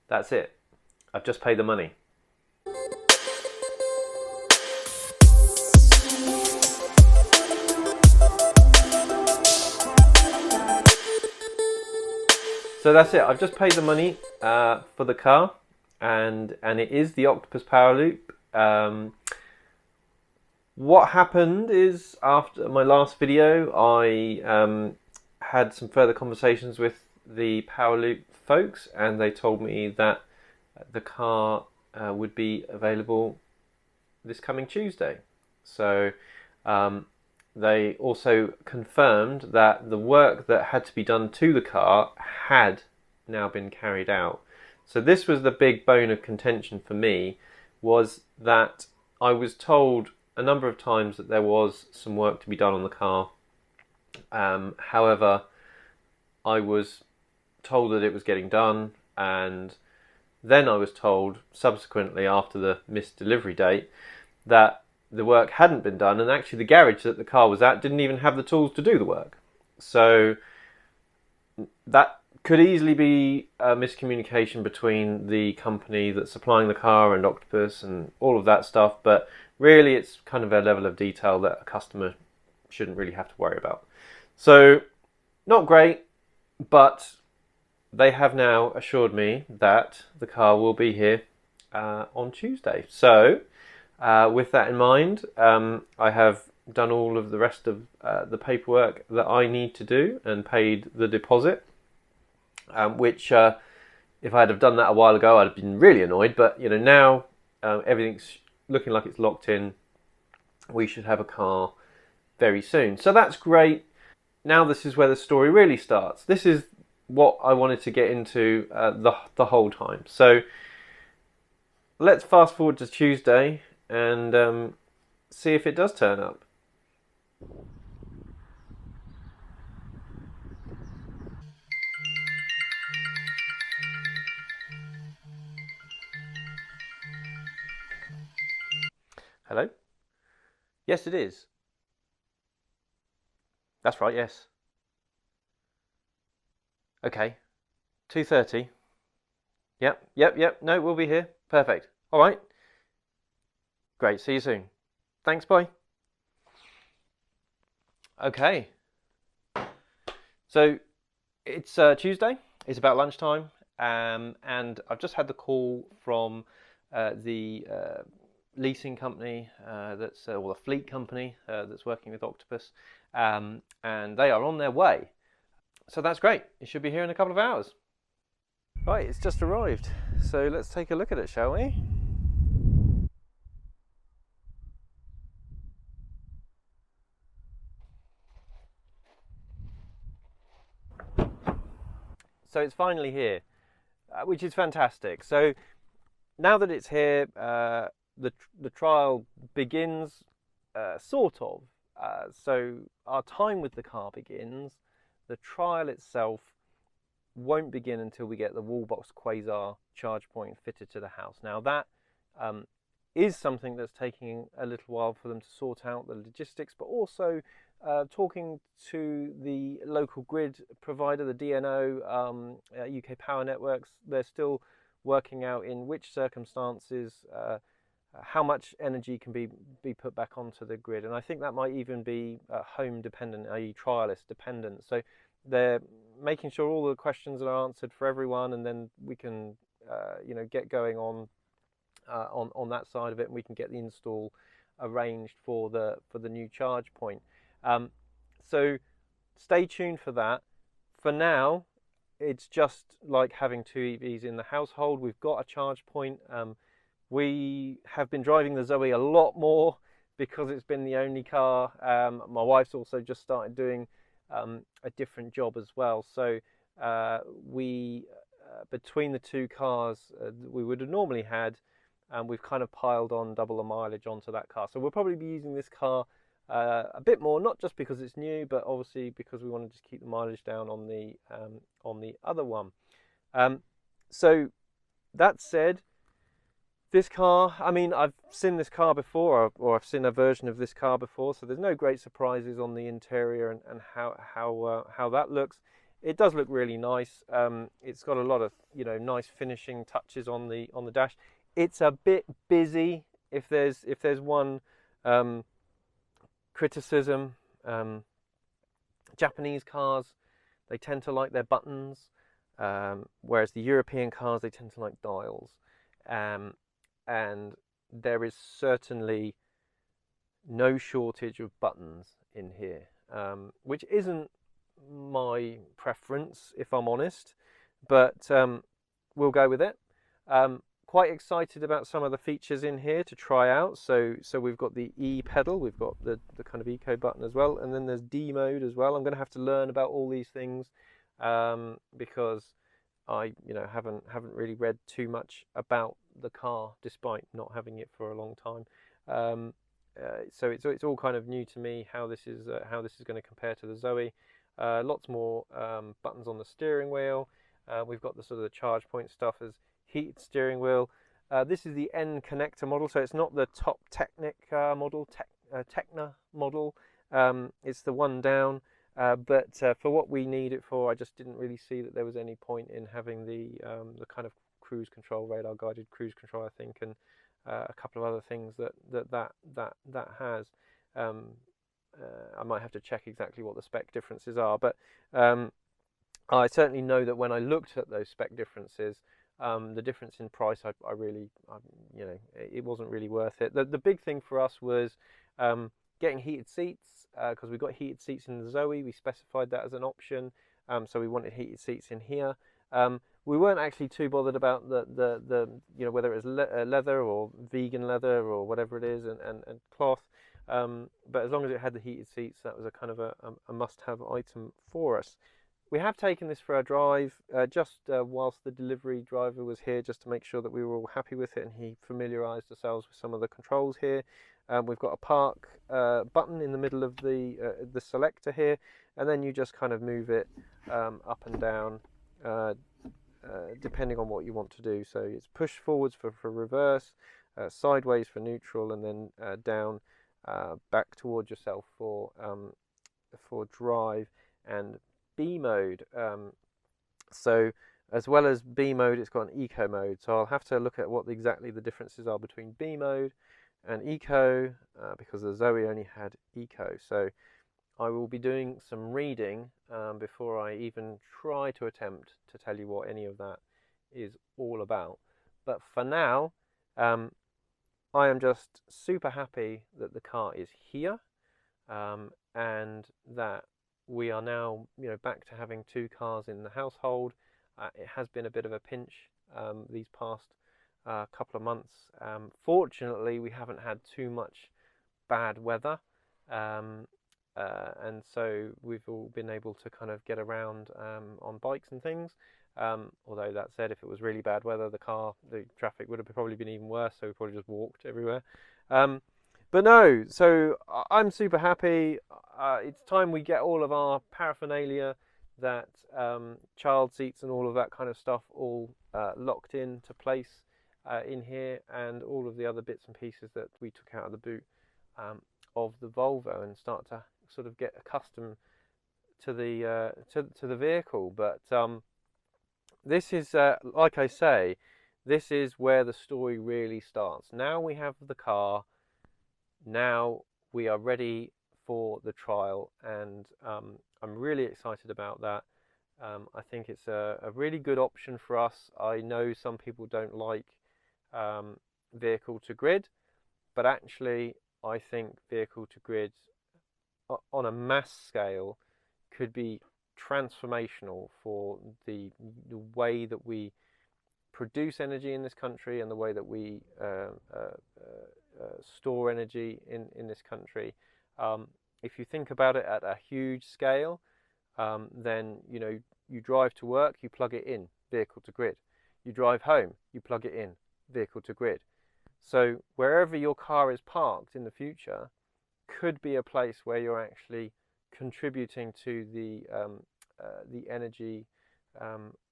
That's it. I've just paid the money. So that's it. I've just paid the money for the car, and it is the Octopus Power Loop. What happened is, after my last video, I had some further conversations with the Power Loop folks, and they told me that the car would be available this coming Tuesday. So they also confirmed that the work that had to be done to the car had now been carried out. So this was the big bone of contention for me, was that I was told a number of times that there was some work to be done on the car. However, I was told that it was getting done, and then I was told subsequently, after the missed delivery date, that the work hadn't been done, and actually the garage that the car was at didn't even have the tools to do the work. So that could easily be a miscommunication between the company that's supplying the car and Octopus and all of that stuff, but really it's kind of a level of detail that a customer shouldn't really have to worry about. So not great, but they have now assured me that the car will be here on Tuesday. So with that in mind, I have done all of the rest of the paperwork that I need to do and paid the deposit, which if I'd have done that a while ago, I'd have been really annoyed. But now everything's looking like it's locked in. We should have a car very soon. So that's great. Now this is where the story really starts. This is what I wanted to get into the whole time. So let's fast forward to Tuesday and see if it does turn up. Hello? Yes, it is. That's right, yes. Okay. 2:30. Yep. No, we'll be here. Perfect. All right. Great. See you soon. Thanks, bye. Okay. So it's Tuesday. It's about lunchtime, and I've just had the call from the leasing company or the fleet company that's working with Octopus, and they are on their way. So that's great. It should be here in a couple of hours. Right, it's just arrived. So let's take a look at it, shall we? So it's finally here, which is fantastic. So now that it's here, the trial begins, sort of. So our time with the car begins. The trial itself won't begin until we get the Wallbox Quasar charge point fitted to the house. Now that is something that's taking a little while for them to sort out the logistics, but also talking to the local grid provider, the DNO, UK Power Networks. They're still working out in which circumstances how much energy can be put back onto the grid, and I think that might even be home dependent, i.e. trialist dependent. So they're making sure all the questions are answered for everyone, and then we can get going on that side of it, and we can get the install arranged for the new charge point. So stay tuned for that. For now, it's just like having two EVs in the household. We've got a charge point. We have been driving the Zoe a lot more because it's been the only car. My wife's also just started doing a different job as well. So we, between the two cars we would have normally had, we've kind of piled on double the mileage onto that car. So we'll probably be using this car a bit more, not just because it's new, but obviously because we want to just keep the mileage down on the other one. So that said, this car, I mean, I've seen this car before, or I've seen a version of this car before, so there's no great surprises on the interior and how that looks. It does look really nice. It's got a lot of nice finishing touches on the dash. It's a bit busy. If there's one criticism, Japanese cars, they tend to like their buttons, whereas the European cars, they tend to like dials. And there is certainly no shortage of buttons in here, which isn't my preference, if I'm honest, but we'll go with it. Quite excited about some of the features in here to try out. So we've got the E pedal, we've got the kind of eco button as well, and then there's D mode as well. I'm going to have to learn about all these things because I haven't really read too much about the car, despite not having it for a long time. So it's all kind of new to me how this is going to compare to the Zoe. Lots more buttons on the steering wheel. We've got the sort of the charge point stuff as heated steering wheel. This is the N connector model, so it's not the top Technic model, Tecna model. It's the one down. But for what we need it for, I just didn't really see that there was any point in having the kind of cruise control, radar guided cruise control, I think, and a couple of other things that has. I might have to check exactly what the spec differences are, but I certainly know that when I looked at those spec differences, the difference in price, I really, it wasn't really worth it. The big thing for us was getting heated seats, because we got heated seats in the Zoe. We specified that as an option, so we wanted heated seats in here. We weren't actually too bothered about the whether it was leather or vegan leather or whatever it is, and cloth. But as long as it had the heated seats, that was a kind of a must-have item for us. We have taken this for a drive just whilst the delivery driver was here, just to make sure that we were all happy with it, and he familiarised ourselves with some of the controls here. We've got a park button in the middle of the selector here, and then you just kind of move it up and down depending on what you want to do. So it's push forwards for reverse, sideways for neutral, and then down back towards yourself for drive and B mode. So as well as B mode, it's got an eco mode. So I'll have to look at what exactly the differences are between B mode and eco, because the Zoe only had eco. So I will be doing some reading before I even try to attempt to tell you what any of that is all about. But for now, I am just super happy that the car is here, and that we are now back to having two cars in the household. It has been a bit of a pinch these past couple of months. Fortunately, we haven't had too much bad weather, and so we've all been able to kind of get around on bikes and things. Although that said, if it was really bad weather, the traffic would have probably been even worse, so we probably just walked everywhere. But no, so I'm super happy. It's time we get all of our paraphernalia, that child seats and all of that kind of stuff, all locked into place in here, and all of the other bits and pieces that we took out of the boot of the Volvo, and start to sort of get accustomed to the vehicle. But this is, like I say, this is where the story really starts. Now we have the car. Now we are ready for the trial, and I'm really excited about that. I think it's a really good option for us. I know some people don't like vehicle to grid, but actually I think vehicle to grid on a mass scale could be transformational for the way that we produce energy in this country, and the way that we store energy in this country. If you think about it at a huge scale, then you drive to work, you plug it in, vehicle to grid. You drive home, you plug it in, vehicle to grid. So wherever your car is parked in the future could be a place where you're actually contributing to the energy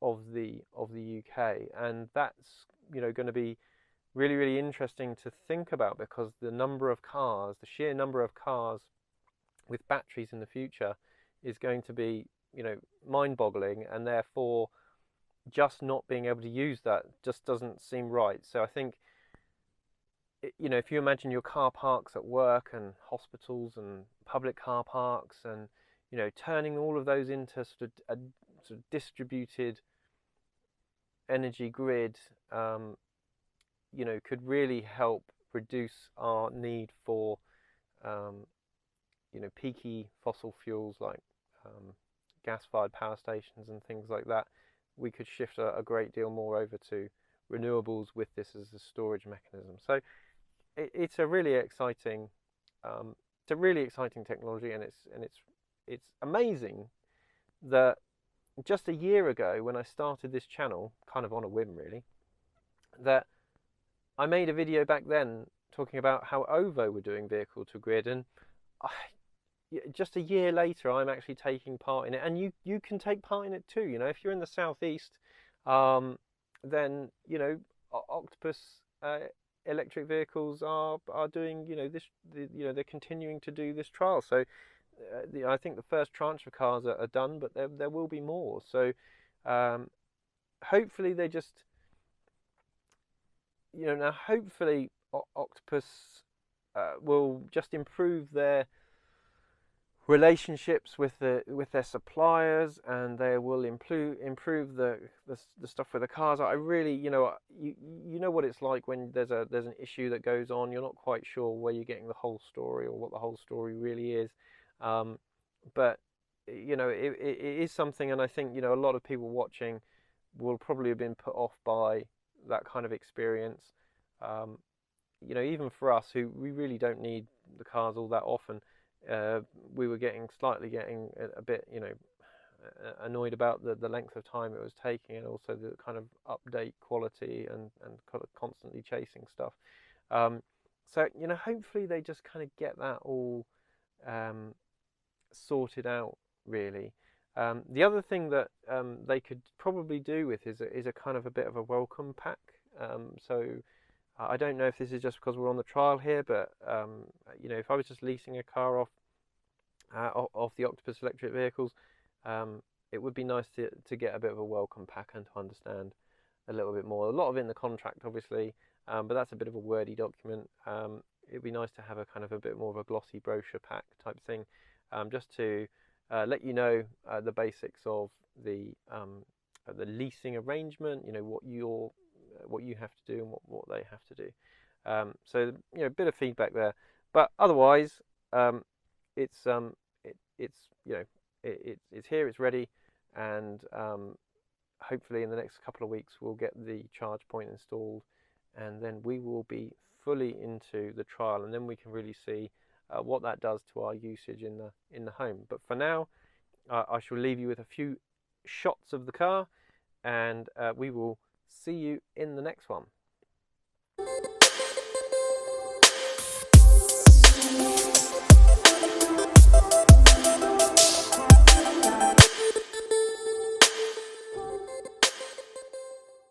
of the UK, and that's going to be really, really interesting to think about, because the sheer number of cars with batteries in the future is going to be mind-boggling, and therefore just not being able to use that just doesn't seem right. So I think, if you imagine your car parks at work and hospitals and public car parks, and turning all of those into sort of distributed energy grid, could really help reduce our need for peaky fossil fuels like gas-fired power stations and things like that. We could shift a great deal more over to renewables with this as a storage mechanism. So it's a really exciting, technology, and it's amazing that just a year ago, when I started this channel, kind of on a whim really, that I made a video back then talking about how OVO were doing vehicle to grid, and just a year later, I'm actually taking part in it, and you can take part in it too. If you're in the southeast, then Octopus electric vehicles are doing they're continuing to do this trial. So I think the first tranche of cars are done, but there will be more. So hopefully they just hopefully Octopus will just improve their relationships with their suppliers, and they will improve the stuff with the cars. I really, you know what it's like when there's an issue that goes on. You're not quite sure where you're getting the whole story or what the whole story really is, but it is something, and I think a lot of people watching will probably have been put off by that kind of experience. Even for us, who we really don't need the cars all that often, we were slightly getting a bit, annoyed about the length of time it was taking, and also the kind of update quality and kind of constantly chasing stuff. So hopefully they just kind of get that all sorted out, really. The other thing that they could probably do with is a kind of a bit of a welcome pack. So I don't know if this is just because we're on the trial here, but if I was just leasing a car off the Octopus electric vehicles, it would be nice to get a bit of a welcome pack and to understand a little bit more. A lot of it in the contract, obviously, but that's a bit of a wordy document. It'd be nice to have a kind of a bit more of a glossy brochure pack type thing, just to let you know the basics of the leasing arrangement. What you have to do and what they have to do. So a bit of feedback there, but otherwise, it's here, it's ready, and hopefully in the next couple of weeks we'll get the charge point installed, and then we will be fully into the trial, and then we can really see what that does to our usage in the home. But for now, I shall leave you with a few shots of the car, and we will see you in the next one.